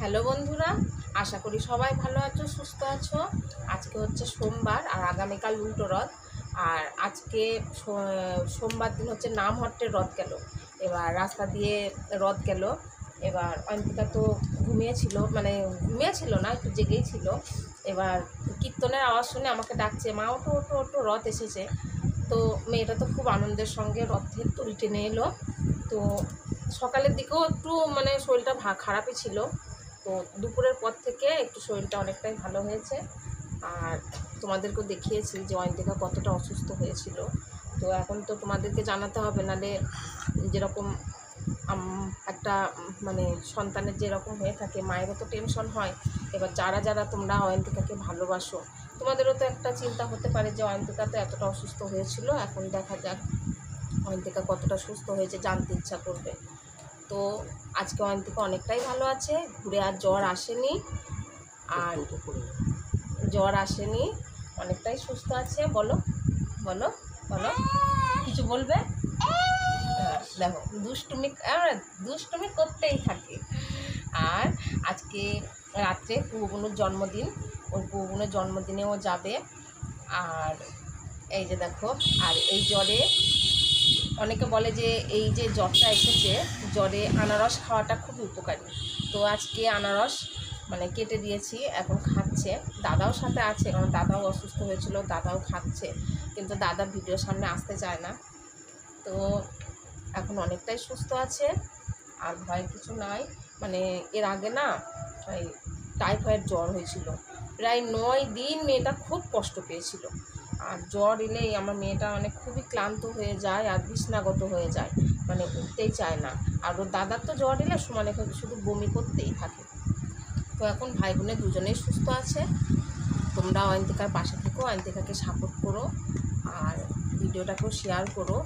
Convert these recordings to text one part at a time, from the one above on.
Hello বন্ধুরা, আশা করি সবাই ভালো আছো, সুস্থ আছো। আজকে হচ্ছে সোমবার আর আগামীকাল উল্টো রথ। আর আজকে সোমবার দিন হচ্ছে নামহট্টের রথ গেল। এবার রাস্তা দিয়ে রথ গেল। এবার অন্তিকা তো ঘুমিয়েছিল না, একটু জেগেই ছিল। এবার কীর্তনের আওয়াজ শুনে আমাকে ডাকছে, মা ওঠো ওঠো ওঠো, রথ এসেছে। তো মেয়েটা তো খুব আনন্দের সঙ্গে রথের দড়ি টেনে এলো। তো সকালের দিকেও একটু শরীরটা খারাপই ছিল। তো দুপুরের পর থেকে একটু শরীরটা অনেকটাই ভালো হয়েছে। আর তোমাদেরকেও দেখিয়েছি যে অয়ন্তিকা কতটা অসুস্থ হয়েছিল। তো এখন তো তোমাদেরকে জানাতে হবে, নাহলে যেরকম একটা সন্তানের যেরকম হয়ে থাকে, মায়েরও তো টেনশন হয়। এবার যারা যারা তোমরা অয়ন্তিকাকে ভালোবাসো, তোমাদেরও তো একটা চিন্তা হতে পারে যে অয়ন্তিকা তো এতটা অসুস্থ হয়েছিল, এখন দেখা যাক অয়ন্তিকা কতটা সুস্থ হয়েছে, জানতে ইচ্ছা করবে। তো আজকে অয়ন্তিকা অনেকটাই ভালো আছে, ঘুরে আর জ্বর আসেনি। অনেকটাই সুস্থ আছে। বলো বলো বলো, কিছু বলবে? দেখো, দুষ্টুমি করতেই থাকে। আর আজকে রাত্রে পুবনুর জন্মদিন, ওই পুবনুর জন্মদিনেও যাবে। আর এই যে দেখো, আর এই জ্বরে অনেকে বলে যে এই যে জ্বরটা এসেছে, জ্বরে আনারস খাওয়াটা খুব উপকারী। তো আজকে আনারস কেটে দিয়েছি, এখন খাচ্ছে। দাদাও সাথে আছে, কারণ দাদাও অসুস্থ হয়েছিল, দাদাও খাচ্ছে। কিন্তু দাদা ভিডিওর সামনে আসতে চায় না। তো এখন অনেকটাই সুস্থ আছে, আর ভয় কিছু নাই। এর আগে না এই টাইফয়েড জ্বর হয়েছিল, প্রায় 9 দিন মেয়েটা খুব কষ্ট পেয়েছিল। আর জ্বর এলেই আমার মেয়েটা খুবই ক্লান্ত হয়ে যায় আর বিছনাগত হয়ে যায়, উঠতেই চায় না। আর ওর দাদার তো জ্বর এলে শুধু বমি করতেই থাকে। তো এখন ভাই বোনে দুজনেই সুস্থ আছে। তোমরা অয়ন্তিকার পাশে থেকো, অয়ন্তিকাকে সাপোর্ট করো, আর ভিডিওটাকেও শেয়ার করো।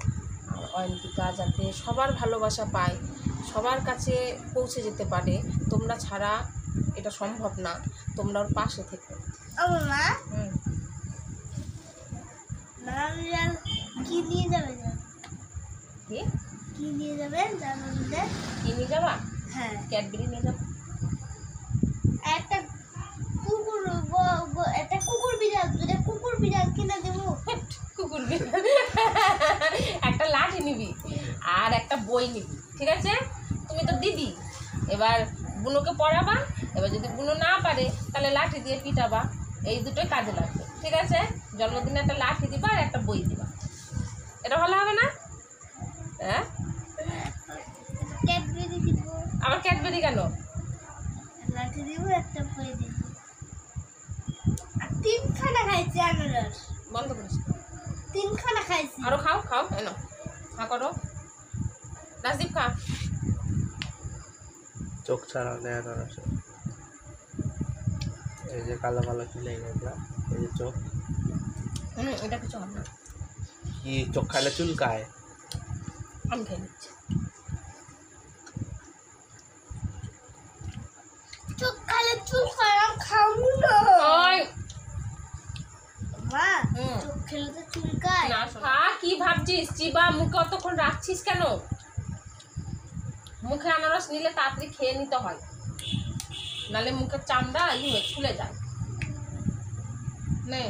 আর অয়ন্তিকা যাতে সবার ভালোবাসা পায়, সবার কাছে পৌঁছে যেতে পারে, তোমরা ছাড়া এটা সম্ভব না। তোমরা ওর পাশে থেকো। কি নিয়ে যাবে? কি নিয়ে যাবা? হ্যাঁ, ক্যাডবেরি নিয়ে যাবো। একটা কুকুর বিড়াল কিনে দেবো। কুকুর বিড়াল একটা লাঠি নিবি আর একটা বই নিবি, ঠিক আছে? তুমি তো দিদি, এবার বুনোকে পড়াবা। এবার যদি বুনো না পারে, তাহলে লাঠি দিয়ে পিটাবা। এই দুটোই কাজে লাগবে, ঠিক আছে? জন্মদিনে একটা লাঠি দিবা আর একটা বই দিবা। এটা ভালো হবে না? হ্যাঁ, ক্যাডবেরি দিব। আবার ক্যাডবেরি কেন? লাঠি দিব, একটা বই দিব। আর 3খানা খাইছি আনারস। বন্ধ করিস। 3খানা খাইছি। আরো খাও খাও, এনো খা করো। রাজদীপ খা। চোখ ছাড়া দেয় আনারস। এই যে কালো কালো চুলে গেছে, এই যে চোখ। এটা কিছু হবে না। কি চোখ খাইলে চুলকায়? আমি খেয়ে নিচ্ছি। চোখ খাইলে চুলকায়, খাবো না। মা, চোখ খেলে তো চুলকায় না, খা। কি ভাবছিস? চিবা মুখে অতক্ষণ রাখছিস কেন? মুখে আনারস নিলে তাড়াতাড়ি খেয়ে নিতে হয়, নালে মুখের চামড়া ছুলে যায়। নে,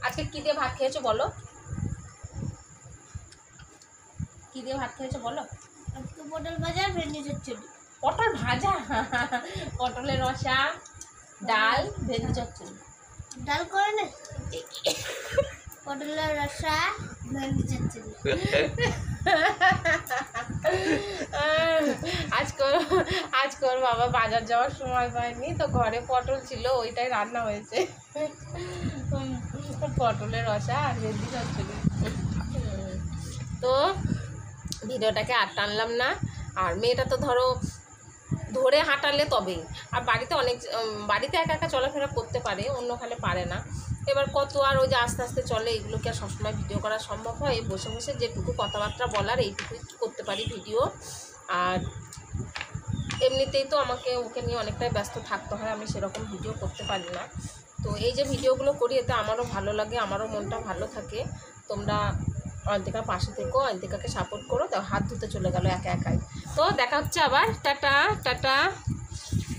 আজকে কি দিয়ে ভাত খেয়েছো বলো? কি দিয়ে ভাত খেয়েছো বলো? আজকে পটল ভাজা, ভেন্ডি চচ্চড়ি। পটল ভাজা, পটলের রসা, ডাল, ভেন্ডি চচ্চড়ি। ডাল করে না, পটলের রসা, ভেন্ডি চচ্চড়ি। আজকে ওর বাবা বাজার যাওয়ার সময় পায়নি, তো ঘরে পটল ছিল, ওইটাই রান্না হয়েছে। পটলের রসা আর ভেন্ডি চচ্চড়ি। তো ভিডিওটাকে আর টানলাম না। আর মেয়েটা তো ধরে হাঁটালে তবেই, আর বাড়িতে একা একা চলাফেরা করতে পারে, অন্যখানে পারে না। এবার কত আর ওই যে আস্তে আস্তে চলে, এগুলোকে আর সবসময় ভিডিও করা সম্ভব হয়? বসে বসে যেটুকু কথাবার্তা বলার, এইটুকুই করতে পারি ভিডিও। আর এমনিতেই তো আমাকে ওকে নিয়ে অনেকটাই ব্যস্ত থাকতে হয়, আমি সেরকম ভিডিও করতে পারি না। তো এই যে ভিডিওগুলো করি, এতে আমারও ভালো লাগে, আমারও মনটা ভালো থাকে। তোমরা অয়ন্তিকার পাশে থেকো, অয়ন্তিকাকে সাপোর্ট করো। তো হাত ধুতে চলে গেল একা একাই। তো দেখা হচ্ছে আবার, টাটা টাটা।